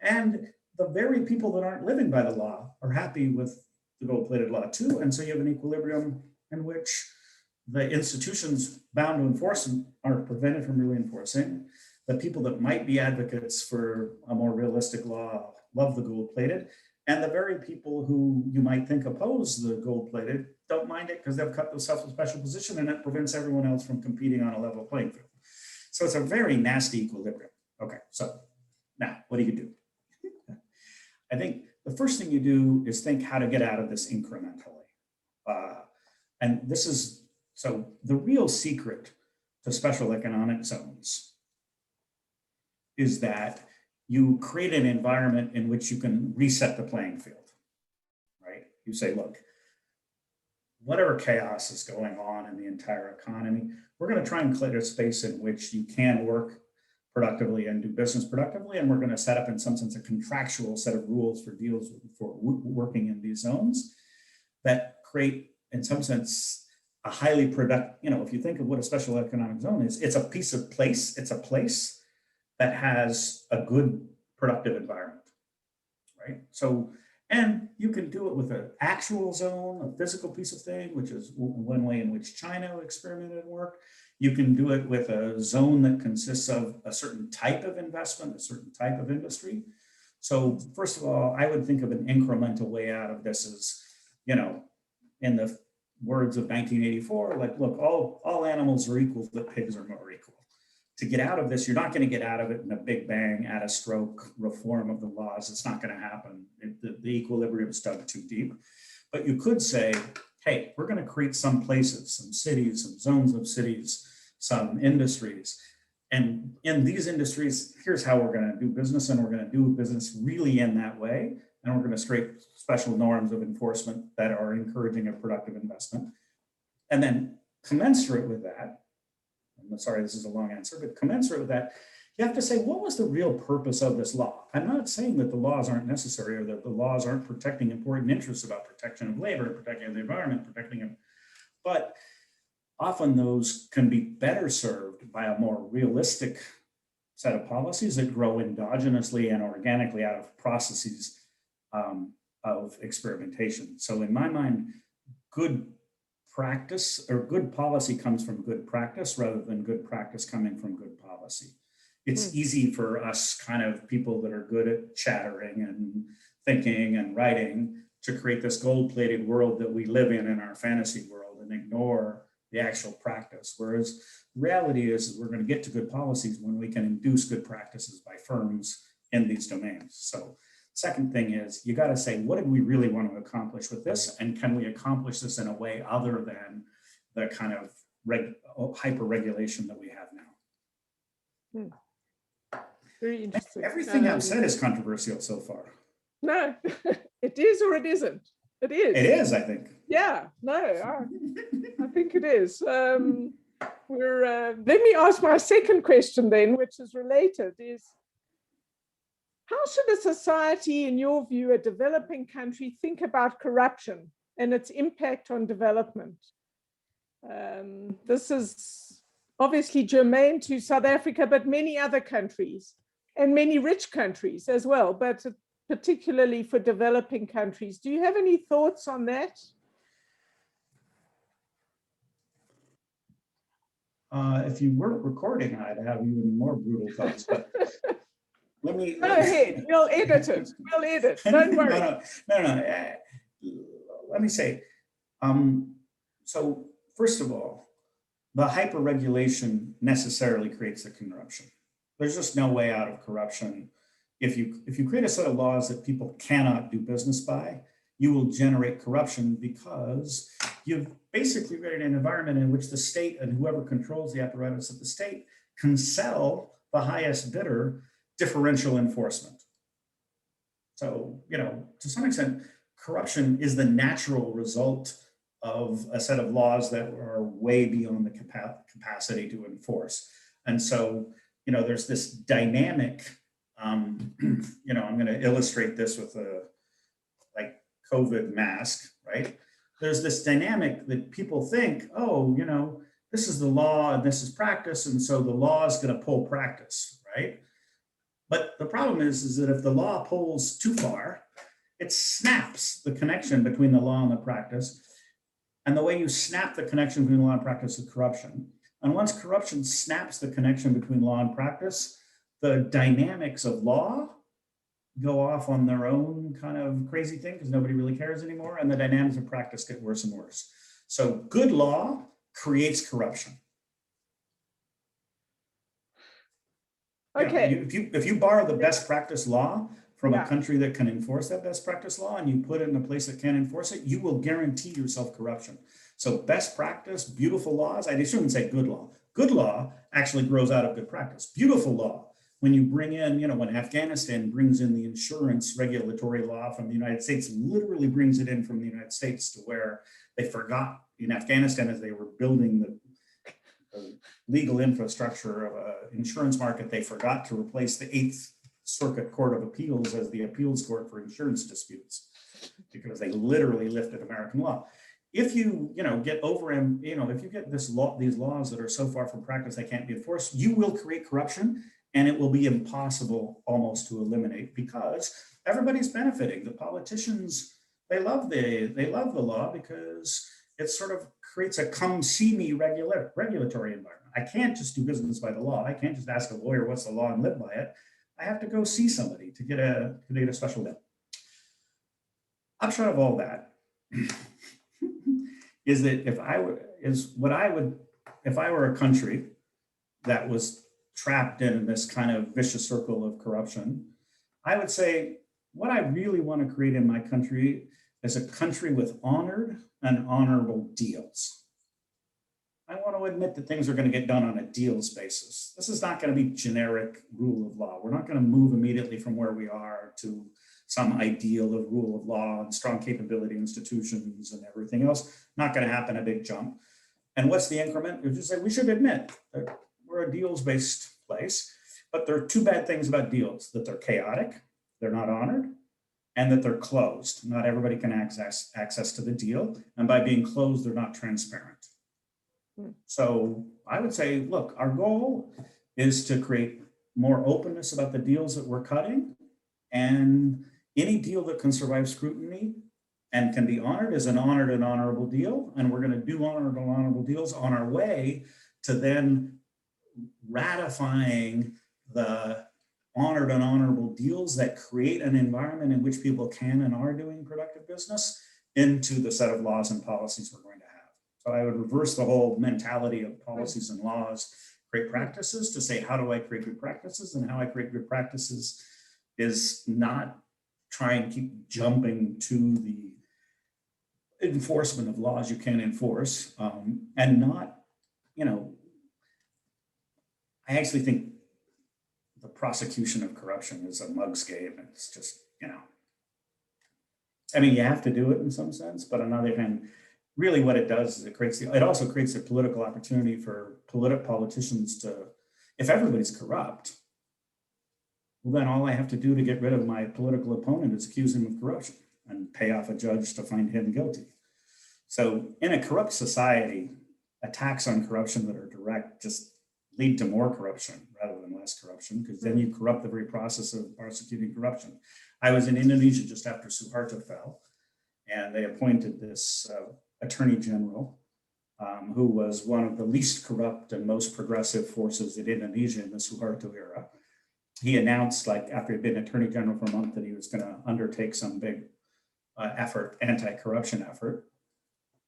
And the very people that aren't living by the law are happy with the gold-plated law too. And so you have an equilibrium in which the institutions bound to enforce are prevented from really enforcing. The people that might be advocates for a more realistic law love the gold-plated. And the very people who you might think oppose the gold-plated don't mind it because they've cut themselves a special position and it prevents everyone else from competing on a level playing field. So it's a very nasty equilibrium. Okay, so now what do you do? I think the first thing you do is think how to get out of this incrementally. And this is, so the real secret to special economic zones is that you create an environment in which you can reset the playing field, right? You say, look, whatever chaos is going on in the entire economy, we're going to try and create a space in which you can work productively and do business productively. And we're going to set up, in some sense, a contractual set of rules for deals for working in these zones that create, in some sense, a highly productive, if you think of what a special economic zone is, it's a piece of place, it's a place that has a good productive environment, right? So, and you can do it with an actual zone, a physical piece of thing, which is one way in which China experimented and worked. You can do it with a zone that consists of a certain type of investment, a certain type of industry. So first of all, I would think of an incremental way out of this as, in the words of 1984, like, look, all animals are equal, but pigs are more equal. To get out of this, you're not going to get out of it in a big bang, at a stroke reform of the laws. It's not going to happen. The equilibrium is dug too deep. But you could say, hey, we're going to create some places, some cities, some zones of cities, some industries. And in these industries, here's how we're going to do business. And we're going to do business really in that way. And we're going to create special norms of enforcement that are encouraging a productive investment. And then commensurate with that, I'm sorry, this is a long answer, but commensurate with that, you have to say, what was the real purpose of this law? I'm not saying that the laws aren't necessary or that the laws aren't protecting important interests about protection of labor, protecting the environment, protecting them, but often those can be better served by a more realistic set of policies that grow endogenously and organically out of processes of experimentation. So in my mind, good practice or good policy comes from good practice rather than good practice coming from good policy. It's easy for us kind of people that are good at chattering and thinking and writing to create this gold-plated world that we live in our fantasy world and ignore the actual practice. Whereas reality is we're going to get to good policies when we can induce good practices by firms in these domains. So second thing is you got to say, what do we really want to accomplish with this? And can we accomplish this in a way other than the kind of hyper-regulation that we have now? Very interesting. Everything I've said is controversial so far. No, it is or it isn't. It is. It is, I think. Yeah, no, I think it is. Let me ask my second question then, which is related, is how should a society, in your view, a developing country, think about corruption and its impact on development? This is obviously germane to South Africa, but many other countries and many rich countries as well, but particularly for developing countries. Do you have any thoughts on that? If you weren't recording, I'd have even more brutal thoughts, but let me... Go ahead, we'll edit it, we'll edit, don't worry. No. Let me say, so first of all, the hyper-regulation necessarily creates the corruption. There's just no way out of corruption. If you create a set of laws that people cannot do business by, you will generate corruption because you've basically created an environment in which the state and whoever controls the apparatus of the state can sell the highest bidder differential enforcement. So, to some extent, corruption is the natural result of a set of laws that are way beyond the capacity to enforce. And so, there's this dynamic, I'm going to illustrate this with a COVID mask, right? There's this dynamic that people think, oh, this is the law and this is practice, and so the law is going to pull practice, right? But the problem is that if the law pulls too far, it snaps the connection between the law and the practice. And the way you snap the connection between law and practice is corruption. And once corruption snaps the connection between law and practice, the dynamics of law go off on their own kind of crazy thing because nobody really cares anymore, and the dynamics of practice get worse and worse. So good law creates corruption. Okay. If you borrow the best practice law from a country that can enforce that best practice law and you put it in a place that can't enforce it, you will guarantee yourself corruption. So best practice, beautiful laws, I shouldn't say good law. Good law actually grows out of good practice. Beautiful law, when you bring in, when Afghanistan brings in the insurance regulatory law from the United States, literally brings it in from the United States to where they forgot in Afghanistan as they were building the legal infrastructure of an insurance market, they forgot to replace the 8th Circuit Court of Appeals as the appeals court for insurance disputes because they literally lifted American law. If you, get over and, if you get these laws that are so far from practice they can't be enforced, you will create corruption. And it will be impossible almost to eliminate because everybody's benefiting. The politicians, they love the law because it sort of creates a come see me regulatory environment. I can't just do business by the law. I can't just ask a lawyer what's the law and live by it. I have to go see somebody to get a special bill. Upshot of all that is that if I were a country that was trapped in this kind of vicious circle of corruption, I would say what I really want to create in my country is a country with honored and honorable deals. I want to admit that things are going to get done on a deals basis. This is not going to be generic rule of law. We're not going to move immediately from where we are to some ideal of rule of law and strong capability institutions and everything else. Not going to happen a big jump. And what's the increment? We should admit that we're a deals-based place, but there are two bad things about deals: that they're chaotic, they're not honored, and that they're closed. Not everybody can access to the deal, and by being closed, they're not transparent. So I would say, look, our goal is to create more openness about the deals that we're cutting, and any deal that can survive scrutiny and can be honored as an honored and honorable deal. And we're going to do honored and honorable deals on our way to then ratifying the honored and honorable deals that create an environment in which people can and are doing productive business into the set of laws and policies we're going to have. So I would reverse the whole mentality of policies and laws, create practices, to say, how do I create good practices? And how I create good practices is not try and keep jumping to the enforcement of laws you can enforce, and not, I actually think the prosecution of corruption is a mug's game. It's just, I mean, you have to do it in some sense, but on the other hand, really what it does is it also creates a political opportunity for politicians to, if everybody's corrupt, well, then all I have to do to get rid of my political opponent is accuse him of corruption and pay off a judge to find him guilty. So in a corrupt society, attacks on corruption that are direct just lead to more corruption rather than less corruption, because then you corrupt the very process of prosecuting corruption. I was in Indonesia just after Suharto fell, and they appointed this attorney general who was one of the least corrupt and most progressive forces in Indonesia in the Suharto era. He announced, like after he'd been attorney general for a month, that he was going to undertake some big anti-corruption effort.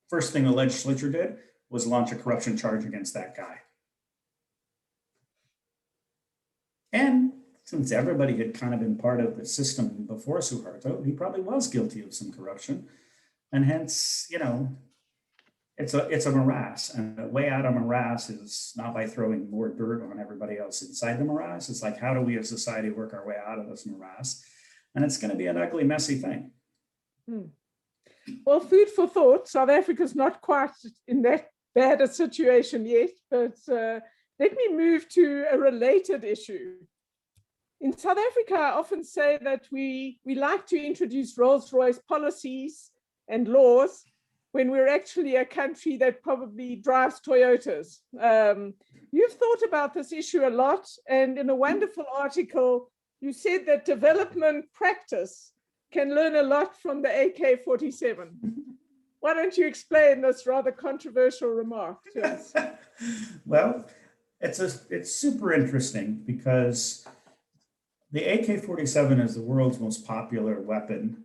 First thing the legislature did was launch a corruption charge against that guy. And since everybody had kind of been part of the system before Suharto, he probably was guilty of some corruption. And hence, it's a morass. And the way out of morass is not by throwing more dirt on everybody else inside the morass. It's like, how do we as society work our way out of this morass? And it's going to be an ugly, messy thing. Well, food for thought. South Africa's not quite in that bad a situation yet, but let me move to a related issue. In South Africa, I often say that we like to introduce Rolls-Royce policies and laws when we're actually a country that probably drives Toyotas. You've thought about this issue a lot, and in a wonderful article, you said that development practice can learn a lot from the AK-47. Why don't you explain this rather controversial remark to us? Well, it's super interesting because the AK-47 is the world's most popular weapon.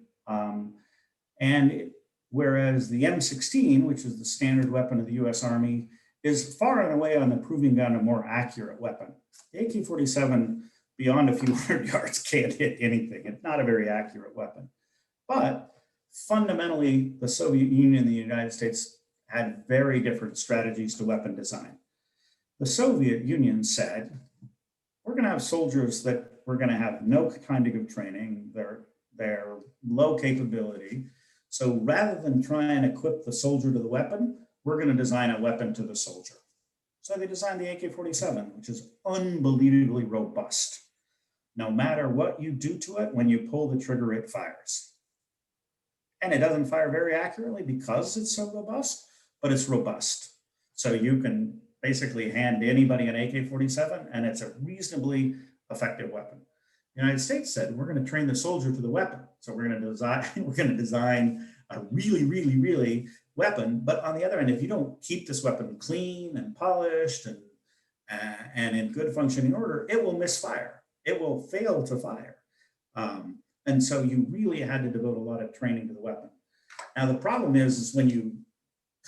Whereas the M16, which is the standard weapon of the US Army, is far and away on the proving ground a more accurate weapon. The AK-47, beyond a few hundred yards, can't hit anything. It's not a very accurate weapon. But fundamentally, the Soviet Union and the United States had very different strategies to weapon design. The Soviet Union said, we're going to have soldiers that we're going to have no kind of training. They're low capability. So rather than try and equip the soldier to the weapon, we're going to design a weapon to the soldier. So they designed the AK-47, which is unbelievably robust. No matter what you do to it, when you pull the trigger, it fires. And it doesn't fire very accurately because it's so robust, but it's robust. So you can basically hand anybody an AK-47 and it's a reasonably effective weapon. The United States said, we're going to train the soldier to the weapon. So we're going to design a really, really, really weapon. But on the other end, if you don't keep this weapon clean and polished and in good functioning order, it will misfire. It will fail to fire. And so you really had to devote a lot of training to the weapon. Now, the problem is when you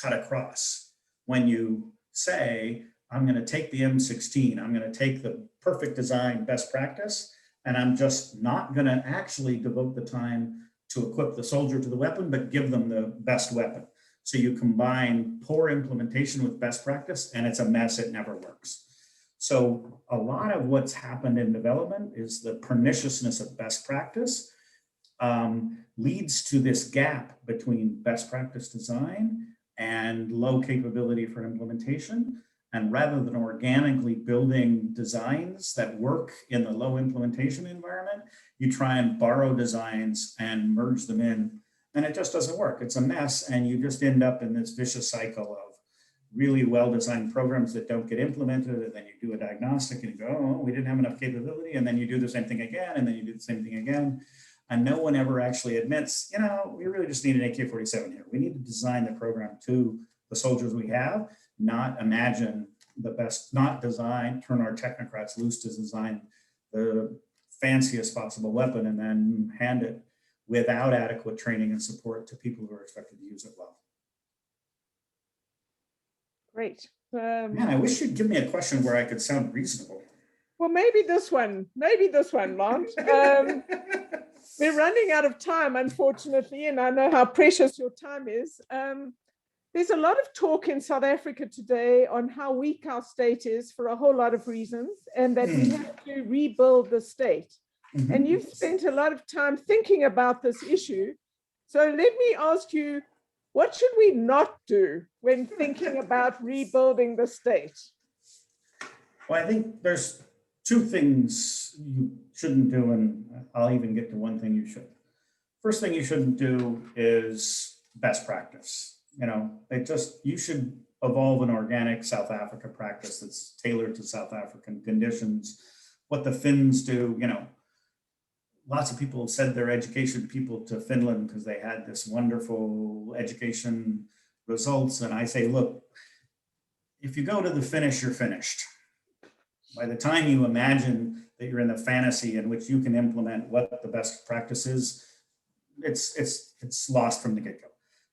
cut across, when you say, I'm going to take the M16, I'm going to take the perfect design best practice, and I'm just not going to actually devote the time to equip the soldier to the weapon, but give them the best weapon. So you combine poor implementation with best practice, and it's a mess. It never works. So a lot of what's happened in development is the perniciousness of best practice leads to this gap between best practice design and low capability for implementation. And rather than organically building designs that work in the low implementation environment, you try and borrow designs and merge them in, and it just doesn't work. It's a mess, and you just end up in this vicious cycle of really well-designed programs that don't get implemented, and then you do a diagnostic and you go, oh, we didn't have enough capability, and then you do the same thing again, and then you do the same thing again. And no one ever actually admits, you know, we really just need an AK-47 here. We need to design the program to the soldiers we have, not imagine the best, not design, turn our technocrats loose to design the fanciest possible weapon and then hand it without adequate training and support to people who are expected to use it well. Great. Man, I wish you'd give me a question where I could sound reasonable. Well, maybe this one, Lant. We're running out of time, unfortunately, and I know how precious your time is. There's a lot of talk in South Africa today on how weak our state is for a whole lot of reasons, and that we have to rebuild the state. And you've spent a lot of time thinking about this issue. So let me ask you, what should we not do when thinking about rebuilding the state? Well, I think there's two things you shouldn't do, and I'll even get to one thing you should. First thing you shouldn't do is best practice. You know, you should evolve an organic South Africa practice that's tailored to South African conditions. What the Finns do, you know, lots of people sent their education people to Finland because they had this wonderful education results. And I say, look, if you go to the Finnish, you're finished. By the time you imagine that you're in the fantasy in which you can implement what the best practice is, it's lost from the get-go.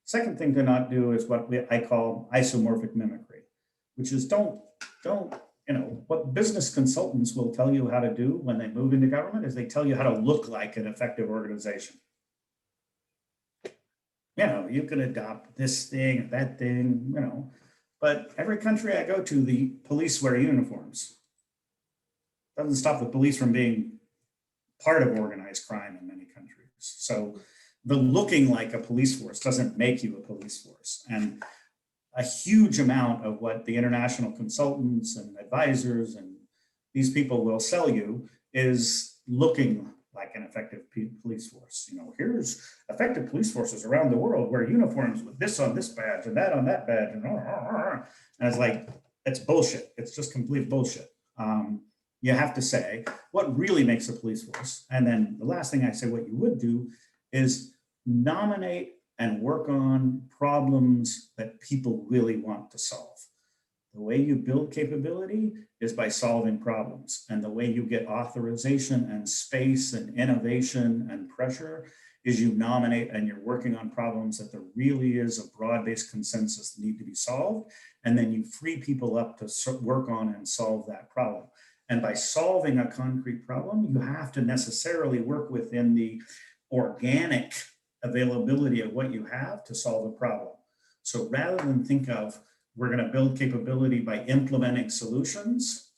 Second thing to not do is what I call isomorphic mimicry, which is don't, you know, what business consultants will tell you how to do when they move into government is they tell you how to look like an effective organization. You know, you can adopt this thing, that thing, you know, but every country I go to, the police wear uniforms. Doesn't stop the police from being part of organized crime in many countries. So the looking like a police force doesn't make you a police force. And a huge amount of what the international consultants and advisors and these people will sell you is looking like an effective police force. You know, here's effective police forces around the world wear uniforms with this on this badge and that on that badge. And it's like, it's bullshit. It's just complete bullshit. You have to say what really makes a police force. And then the last thing I say, what you would do is nominate and work on problems that people really want to solve. The way you build capability is by solving problems. And the way you get authorization and space and innovation and pressure is you nominate and you're working on problems that there really is a broad-based consensus that need to be solved. And then you free people up to work on and solve that problem. And by solving a concrete problem, you have to necessarily work within the organic availability of what you have to solve a problem. So rather than think of, we're going to build capability by implementing solutions,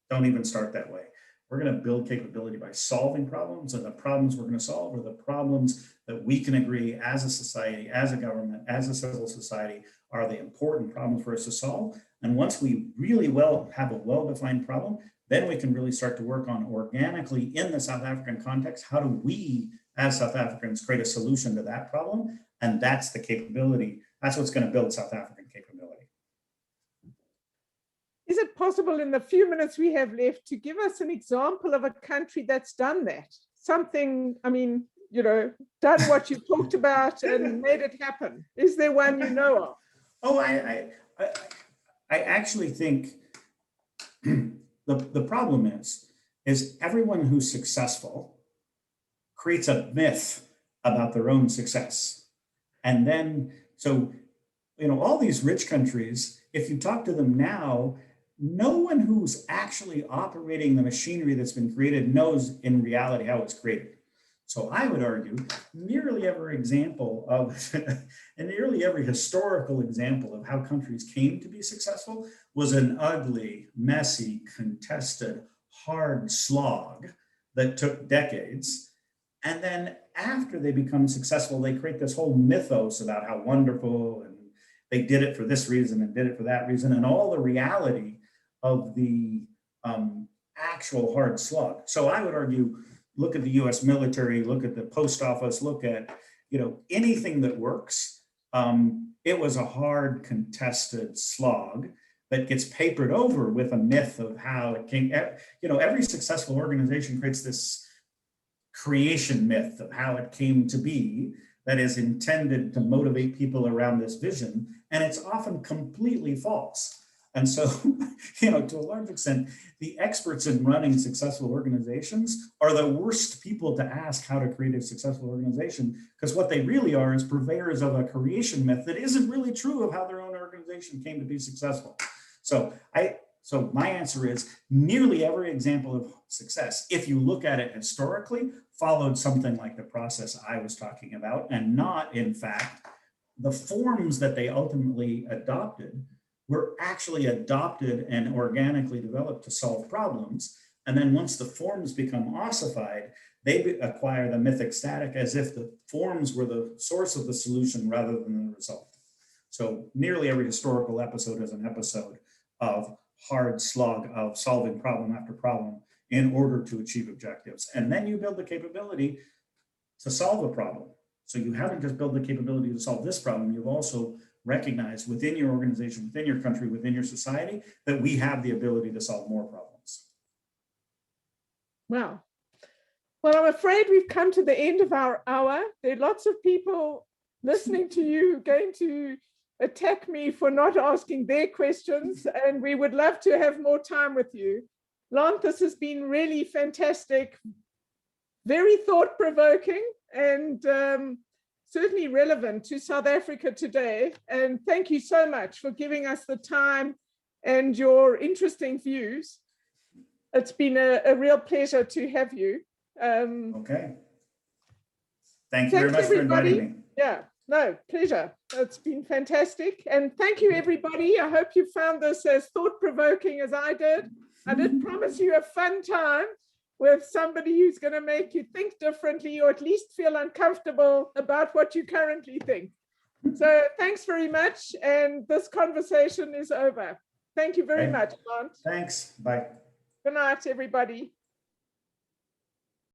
don't even start that way. We're going to build capability by solving problems, and the problems we're going to solve are the problems that we can agree as a society, as a government, as a civil society are the important problems for us to solve. And once we really have a well-defined problem, then we can really start to work on organically in the South African context, how do we as South Africans create a solution to that problem? And that's the capability. That's what's going to build South African capability. Is it possible in the few minutes we have left to give us an example of a country that's done that? Something, I mean, you know, done what you talked about and made it happen. Is there one you know of? Oh, I actually think the problem is everyone who's successful creates a myth about their own success. And then, so, you know, all these rich countries, if you talk to them now, no one who's actually operating the machinery that's been created knows in reality how it's created. So I would argue nearly every example of, and nearly every historical example of how countries came to be successful was an ugly, messy, contested, hard slog that took decades. And then after they become successful, they create this whole mythos about how wonderful and they did it for this reason and did it for that reason, and all the reality of the actual hard slog. So I would argue, look at the US military, look at the post office, look at, you know, anything that works. It was a hard contested slog that gets papered over with a myth of how it came. You know, every successful organization creates this creation myth of how it came to be that is intended to motivate people around this vision, and it's often completely false. And so, to a large extent, the experts in running successful organizations are the worst people to ask how to create a successful organization, because what they really are is purveyors of a creation myth that isn't really true of how their own organization came to be successful. So my answer is nearly every example of success, if you look at it historically, followed something like the process I was talking about, and not, in fact, the forms that they ultimately adopted were actually adopted and organically developed to solve problems. And then once the forms become ossified, they acquire the mythic static as if the forms were the source of the solution rather than the result. So nearly every historical episode is an episode of hard slog of solving problem after problem in order to achieve objectives. And then you build the capability to solve a problem. So you haven't just built the capability to solve this problem, you've also recognized within your organization, within your country, within your society, that we have the ability to solve more problems. Wow. Well, I'm afraid we've come to the end of our hour. There are lots of people listening to you going to attack me for not asking their questions, and we would love to have more time with you. Lant, this has been really fantastic, very thought-provoking, and certainly relevant to South Africa today. And thank you so much for giving us the time and your interesting views. It's been a real pleasure to have you. Okay. Thank you very much for inviting me. Yeah, no, pleasure. It's been fantastic. And thank you, everybody. I hope you found this as thought-provoking as I did. I did promise you a fun time with somebody who's going to make you think differently, or at least feel uncomfortable about what you currently think. So thanks very much. And this conversation is over. Thank you very much, Lant. Thanks. Bye. Good night, everybody.